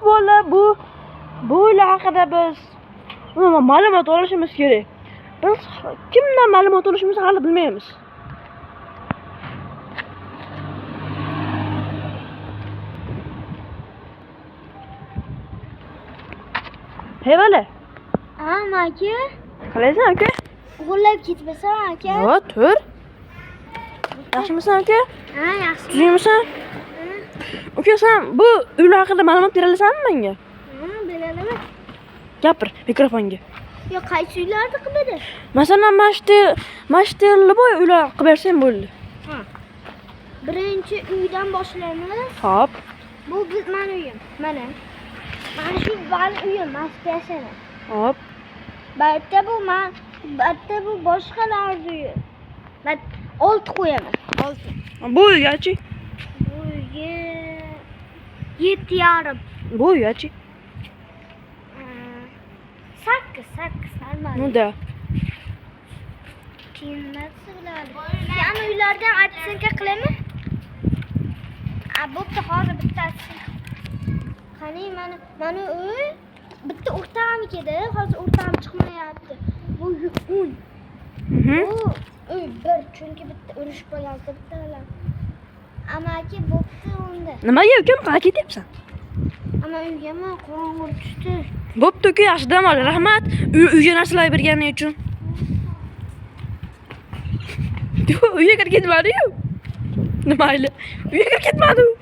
bola bu uylar haqida biz ma'lumot olishimiz kerak. Biz kimdan ma'lumot olishimizni hali bilmaymiz. Hey bola. Aka. Qalaysan aka? G'ullab ketmasan aka. Yo, tur. Yaxshimisan aka? Ha, yaxshi. Tuzingmisan? Aka, sen bu uylar haqida ma'lumot bera olasanmi menga? Bilaman. Gapir mikrofonga. Yo, qaysi uylarni qiladi? Masalan, mashtelli boy uylar qilib bersang bo'ldi. Ha. Birinchi uydan boshlaymiz. Hop. Bu meni uyim. Mana shu meni uyim, mastasini. Hop. Bitta bu boshqalar uyi. Men 6 qo'yaman. 6. Bu uygachi? Bu uyga 7,5. Bu uygachi? 8 normal. Nida? Qiymati bo'ladi. Yana uylardan atsinka qilaman. Bo'pti, hozir bittasi. Qani mana uy bitta o'rtamikida, hozir o'rtam chiqmayapti. Bu uy. Bu uy bir, chunki bitta urishib qolgansa bitta bilan. Amaki bo'pti unda. Nimaga ukam qana ketyapsan? Ama uygami qorong'i tushdi. Bo'pti uka, yaxshi dam ol. Rahmat uyga narsalar berganing uchun. Uyga kirib ketmadi-yu. Nima mayli. Uyga kirib ketmadi u.